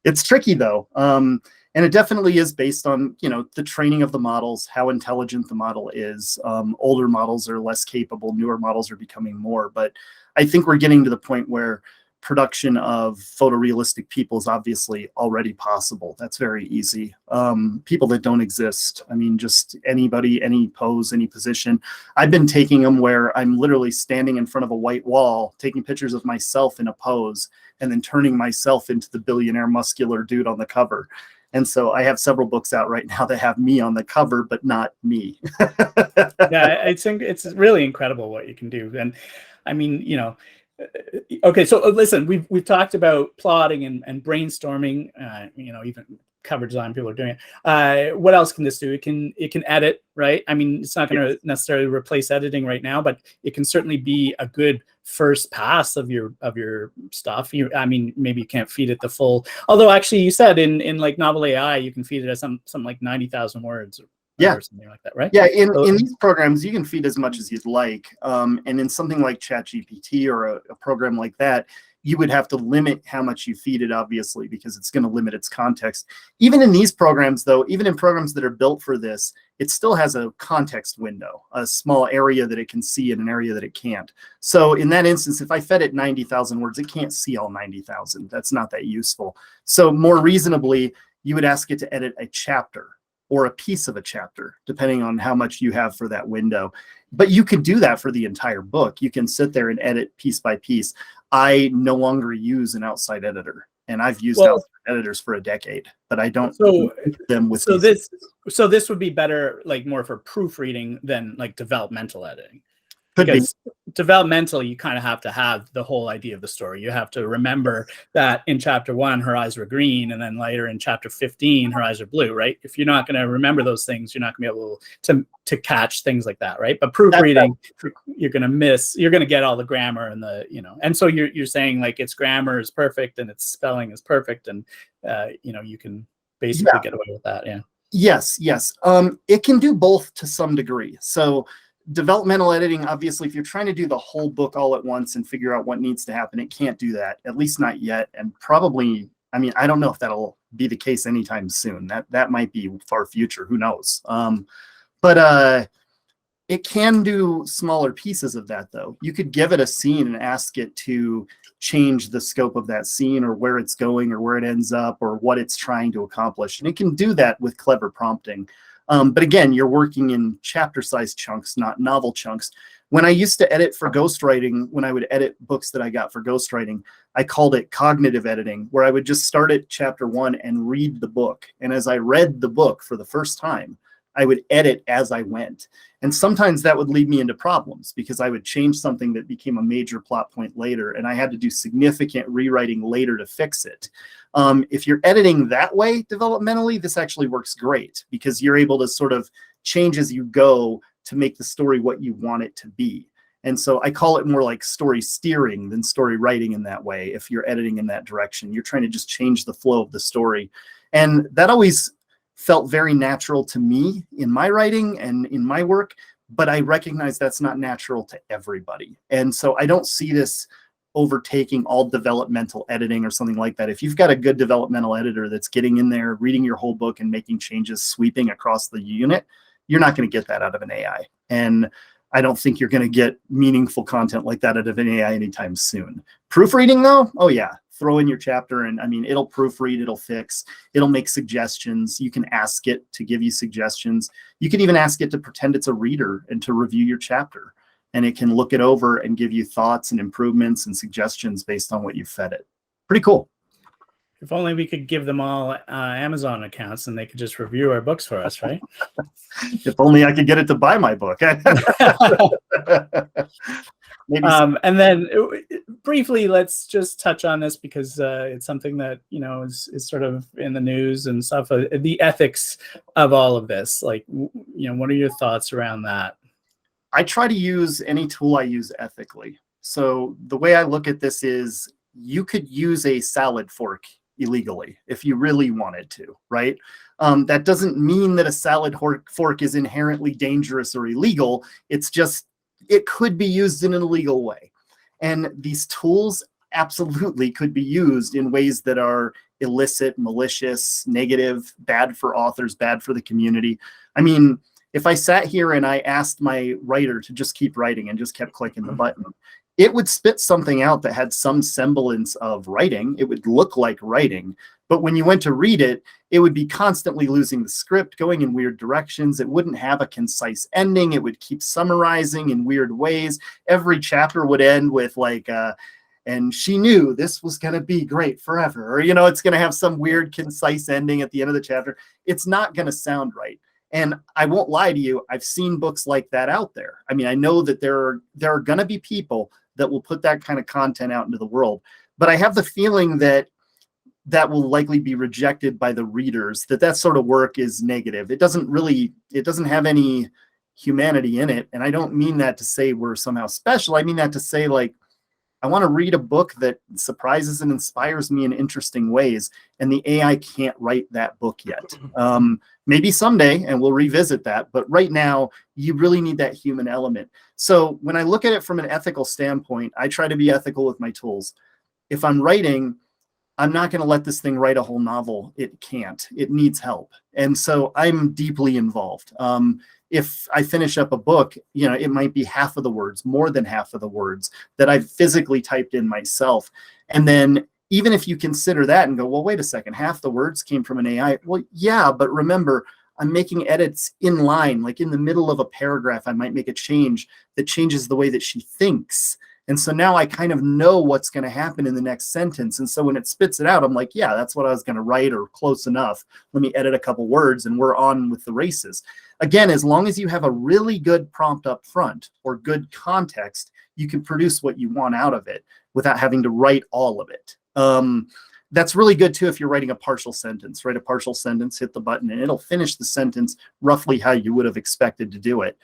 It's tricky though. And it definitely is based on, you know, the training of the models, how intelligent the model is. Older models are less capable, newer models are becoming more. But I think we're getting to the point where production of photorealistic people is obviously already possible. That's very easy. People that don't exist, I mean, just anybody, any pose, any position. I've been taking them where I'm literally standing in front of a white wall, taking pictures of myself in a pose, and then turning myself into the billionaire muscular dude on the cover. And so I have several books out right now that have me on the cover, but not me. Yeah, I think it's really incredible what you can do. And I mean, you know, okay, so listen, we've talked about plotting and brainstorming, you know, even cover design people are doing it. What else can this do? It can edit, right? I mean, it's not going to necessarily replace editing right now, but it can certainly be a good first pass of your stuff. I mean, maybe you can't feed it the full, although actually you said in like Novel AI, you can feed it as something like 90,000 words. Yeah, or something like that, right? Yeah, in these programs, you can feed as much as you'd like. And in something like ChatGPT or a program like that, you would have to limit how much you feed it, obviously, because it's going to limit its context. Even in these programs, though, even in programs that are built for this, it still has a context window, a small area that it can see and an area that it can't. So in that instance, if I fed it 90,000 words, it can't see all 90,000. That's not that useful. So more reasonably, you would ask it to edit a chapter or a piece of a chapter, depending on how much you have for that window. But you could do that for the entire book. You can sit there and edit piece by piece. I no longer use an outside editor, and I've used outside editors for a decade, but I don't use them with this would be better, like more for proofreading than like developmental editing. Because developmental, you kind of have to have the whole idea of the story. You have to remember that in chapter 1, her eyes were green, and then later in chapter 15, her eyes are blue, right? If you're not going to remember those things, you're not going to be able to catch things like that, right? But proofreading, you're going to get all the grammar and the, you know, and so you're saying like its grammar is perfect and its spelling is perfect, and you know, you can basically get away with that. Yeah. Yes. It can do both to some degree. So developmental editing, obviously, if you're trying to do the whole book all at once and figure out what needs to happen, it can't do that, at least not yet. And probably, I mean, I don't know if that'll be the case anytime soon. That might be far future, who knows? But It can do smaller pieces of that, though. You could give it a scene and ask it to change the scope of that scene, or where it's going, or where it ends up, or what it's trying to accomplish. And it can do that with clever prompting. But again, you're working in chapter-sized chunks, not novel chunks. When I used to edit for ghostwriting, when I would edit books that I got for ghostwriting, I called it cognitive editing, where I would just start at chapter 1 and read the book. And as I read the book for the first time, I would edit as I went. And sometimes that would lead me into problems, because I would change something that became a major plot point later, and I had to do significant rewriting later to fix it. If you're editing that way developmentally, this actually works great, because you're able to sort of change as you go to make the story what you want it to be. And so I call it more like story steering than story writing in that way. If you're editing in that direction, you're trying to just change the flow of the story. And that always felt very natural to me in my writing and in my work, but I recognize that's not natural to everybody. And so I don't see this overtaking all developmental editing or something like that. If you've got a good developmental editor that's getting in there, reading your whole book and making changes, sweeping across the unit, you're not going to get that out of an AI. And I don't think you're going to get meaningful content like that out of an AI anytime soon. Proofreading though, oh yeah, throw in your chapter, and I mean, it'll proofread, it'll fix, it'll make suggestions. You can ask it to give you suggestions. You can even ask it to pretend it's a reader and to review your chapter. And it can look it over and give you thoughts and improvements and suggestions based on what you fed it. Pretty cool. If only we could give them all Amazon accounts and they could just review our books for us, right? If only I could get it to buy my book. Maybe and then briefly, let's just touch on this, because it's something that, you know, is sort of in the news and stuff. The ethics of all of this, like, you know, what are your thoughts around that? I try to use any tool I use ethically. So the way I look at this is, you could use a salad fork illegally if you really wanted to, right? That doesn't mean that a salad fork is inherently dangerous or illegal. It's just, it could be used in an illegal way. And these tools absolutely could be used in ways that are illicit, malicious, negative, bad for authors, bad for the community. I mean, if I sat here and I asked my writer to just keep writing and just kept clicking the button, it would spit something out that had some semblance of writing. It would look like writing. But when you went to read it, it would be constantly losing the script, going in weird directions. It wouldn't have a concise ending. It would keep summarizing in weird ways. Every chapter would end with like, and she knew this was going to be great forever. Or, you know, it's going to have some weird concise ending at the end of the chapter. It's not going to sound right. And I won't lie to you, I've seen books like that out there. I mean, I know that there are going to be people that will put that kind of content out into the world. But I have the feeling that that will likely be rejected by the readers, that sort of work is negative. It doesn't have any humanity in it. And I don't mean that to say we're somehow special. I mean that to say, like, I want to read a book that surprises and inspires me in interesting ways. And the AI can't write that book yet. Maybe someday, and we'll revisit that. But right now, you really need that human element. So when I look at it from an ethical standpoint, I try to be ethical with my tools. If I'm writing, I'm not going to let this thing write a whole novel. It can't. It needs help. And so I'm deeply involved. If I finish up a book, you know, it might be half of the words, more than half of the words that I've physically typed in myself. And then even if you consider that and go, well, wait a second, half the words came from an AI. Well, yeah, but remember, I'm making edits in line, like in the middle of a paragraph, I might make a change that changes the way that she thinks. And so now I kind of know what's going to happen in the next sentence. And so when it spits it out, I'm like, yeah, that's what I was going to write, or close enough. Let me edit a couple words and we're on with the races. Again, as long as you have a really good prompt up front or good context, you can produce what you want out of it without having to write all of it. That's really good too if you're writing a partial sentence. Write a partial sentence, hit the button, and it'll finish the sentence roughly how you would have expected to do it,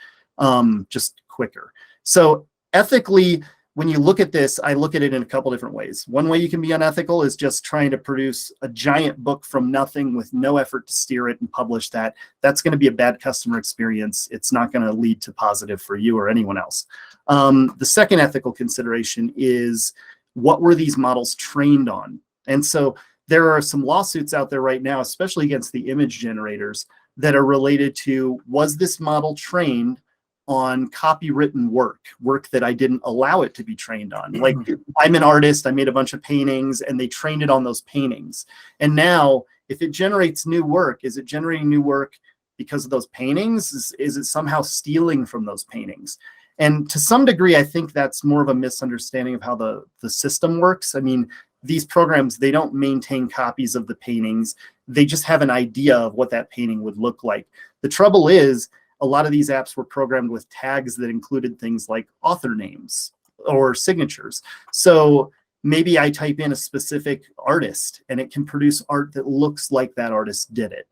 just quicker. So ethically, when you look at this, I look at it in a couple different ways. One way you can be unethical is just trying to produce a giant book from nothing with no effort to steer it and publish that. That's going to be a bad customer experience. It's not going to lead to positive for you or anyone else. The second ethical consideration is, what were these models trained on? And so there are some lawsuits out there right now, especially against the image generators, that are related to, was this model trained on copywritten work that I didn't allow it to be trained on. Like, I'm an artist, I made a bunch of paintings, and they trained it on those paintings. And now, if it generates new work, is it generating new work because of those paintings? Is it somehow stealing from those paintings? And to some degree, I think that's more of a misunderstanding of how the system works. I mean, these programs, they don't maintain copies of the paintings. They just have an idea of what that painting would look like. The trouble is, a lot of these apps were programmed with tags that included things like author names or signatures. So maybe I type in a specific artist and it can produce art that looks like that artist did it.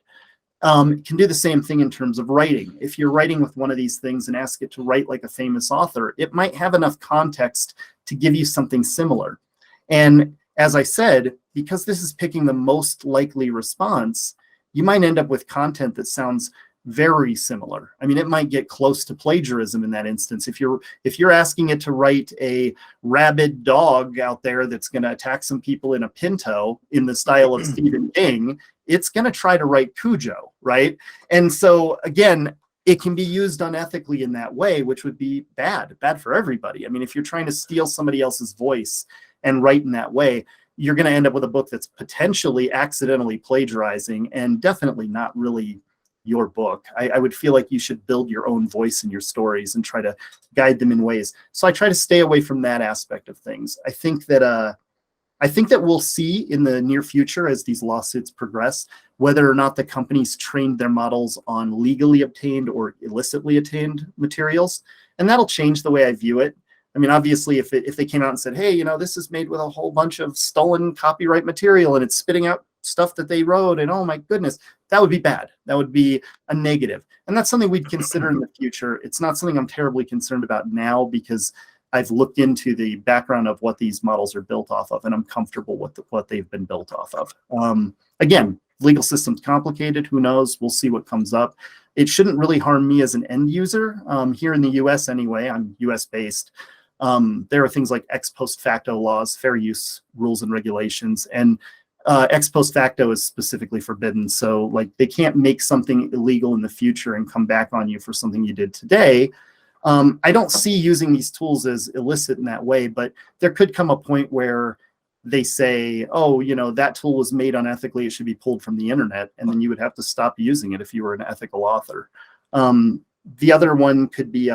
It can do the same thing in terms of writing. If you're writing with one of these things and ask it to write like a famous author, it might have enough context to give you something similar. And as I said, because this is picking the most likely response, you might end up with content that sounds very similar. I mean, it might get close to plagiarism in that instance. If you're asking it to write a rabid dog out there that's going to attack some people in a Pinto in the style of Stephen King, it's going to try to write Cujo, right? And so again, it can be used unethically in that way, which would be bad for everybody. I mean, if you're trying to steal somebody else's voice and write in that way, you're going to end up with a book that's potentially accidentally plagiarizing and definitely not really your book. I would feel like you should build your own voice in your stories and try to guide them in ways. So I try to stay away from that aspect of things. I think that we'll see in the near future, as these lawsuits progress, whether or not the companies trained their models on legally obtained or illicitly obtained materials, and that'll change the way I view it. I mean, obviously, if they came out and said, hey, this is made with a whole bunch of stolen copyright material and it's spitting out stuff that they wrote, and oh my goodness, that would be bad. That would be a negative. And that's something we'd consider in the future. It's not something I'm terribly concerned about now because I've looked into the background of what these models are built off of, and I'm comfortable with what they've been built off of. Again, legal system's complicated. Who knows? We'll see what comes up. It shouldn't really harm me as an end user. Here in the US anyway, I'm US based. There are things like ex post facto laws, fair use rules and regulations, and ex post facto is specifically forbidden. So like they can't make something illegal in the future and come back on you for something you did today. I don't see using these tools as illicit in that way, but there could come a point where they say, oh, that tool was made unethically, it should be pulled from the internet, and then you would have to stop using it if you were an ethical author. The other one could be,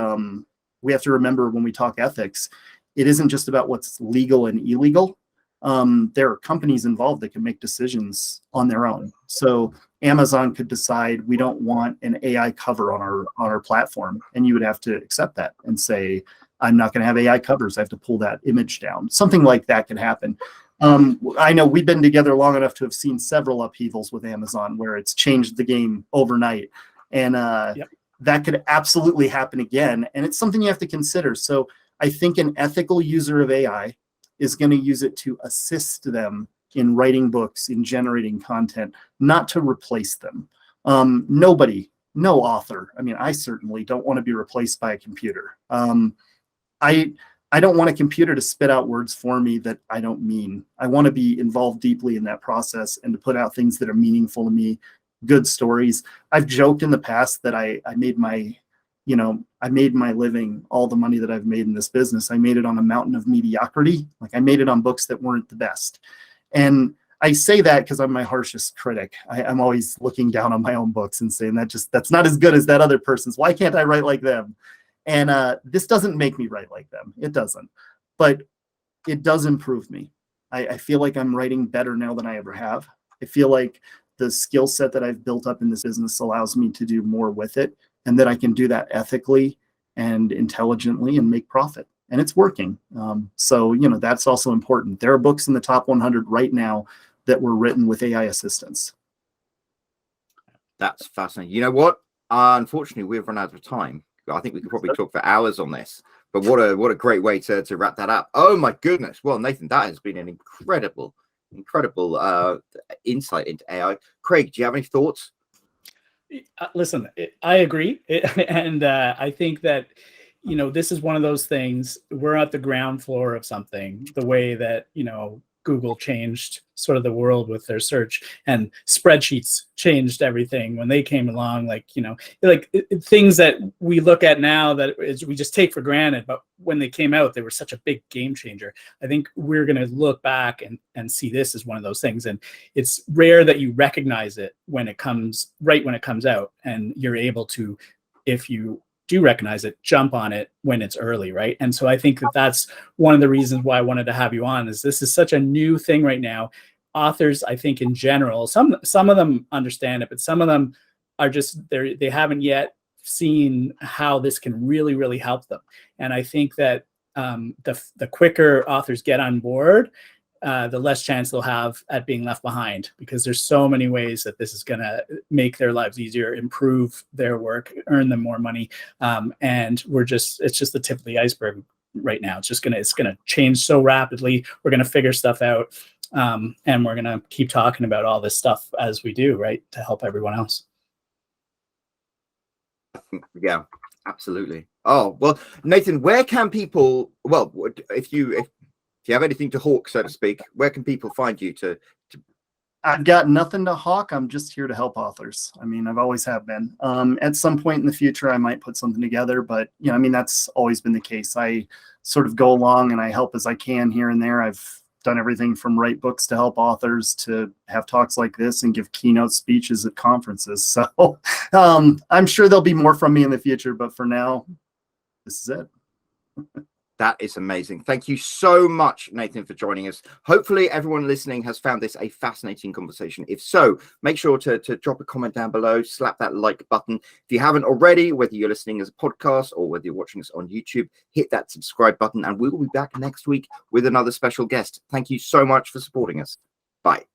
we have to remember when we talk ethics, it isn't just about what's legal and illegal. There are companies involved that can make decisions on their own. So Amazon could decide we don't want an AI cover on our platform, and you would have to accept that and say, I'm not going to have AI covers. I have to pull that image down. Something like that could happen. I know we've been together long enough to have seen several upheavals with Amazon where it's changed the game overnight. And that could absolutely happen again. And it's something you have to consider. So I think an ethical user of AI is going to use it to assist them in writing books, in generating content, not to replace them. No author, I mean, I certainly don't want to be replaced by a computer. I don't want a computer to spit out words for me that I don't mean. I want to be involved deeply in that process and to put out things that are meaningful to me, good stories. I've joked in the past that I made my living, all the money that I've made in this business, I made it on a mountain of mediocrity. Like I made it on books that weren't the best. And I say that because I'm my harshest critic. I'm always looking down on my own books and saying that's not as good as that other person's. Why can't I write like them? And this doesn't make me write like them. It doesn't. But it does improve me. I feel like I'm writing better now than I ever have. I feel like the skill set that I've built up in this business allows me to do more with it, and that I can do that ethically and intelligently and make profit. And it's working. So that's also important. There are books in the top 100 right now that were written with AI assistance. That's fascinating. You know what? Unfortunately, we've run out of time. I think we could probably talk for hours on this, but what a great way to wrap that up. Oh my goodness. Well, Nathan, that has been an incredible insight into AI. Craig, do you have any thoughts? Listen, I agree. And I think that, this is one of those things, we're at the ground floor of something, the way that, Google changed sort of the world with their search, and spreadsheets changed everything when they came along. Like, things that we look at now that we just take for granted, but when they came out, they were such a big game changer. I think we're going to look back and see this as one of those things. And it's rare that you recognize it when it comes out, and you're able to, if you do recognize it, jump on it when it's early, right? And so I think that's one of the reasons why I wanted to have you on, is this is such a new thing right now. Authors, I think in general, some of them understand it, but some of them are just, they haven't yet seen how this can really, really help them. And I think that the quicker authors get on board, the less chance they'll have at being left behind, because there's so many ways that this is going to make their lives easier, improve their work, earn them more money. And it's just the tip of the iceberg right now. It's going to change so rapidly. We're going to figure stuff out. And we're going to keep talking about all this stuff as we do, right, to help everyone else. Yeah, absolutely. Oh, well, Nathan, where can people, well, if you have anything to hawk, so to speak, where can people find you to? I've got nothing to hawk. I'm just here to help authors. I mean, I've always have been. At some point in the future, I might put something together, but I mean, that's always been the case. I sort of go along and I help as I can here and there. I've done everything from write books to help authors to have talks like this and give keynote speeches at conferences. So I'm sure there'll be more from me in the future, but for now, this is it. That is amazing. Thank you so much, Nathan, for joining us. Hopefully everyone listening has found this a fascinating conversation. If so, make sure to drop a comment down below, slap that like button. If you haven't already, whether you're listening as a podcast or whether you're watching us on YouTube, hit that subscribe button, and we will be back next week with another special guest. Thank you so much for supporting us. Bye.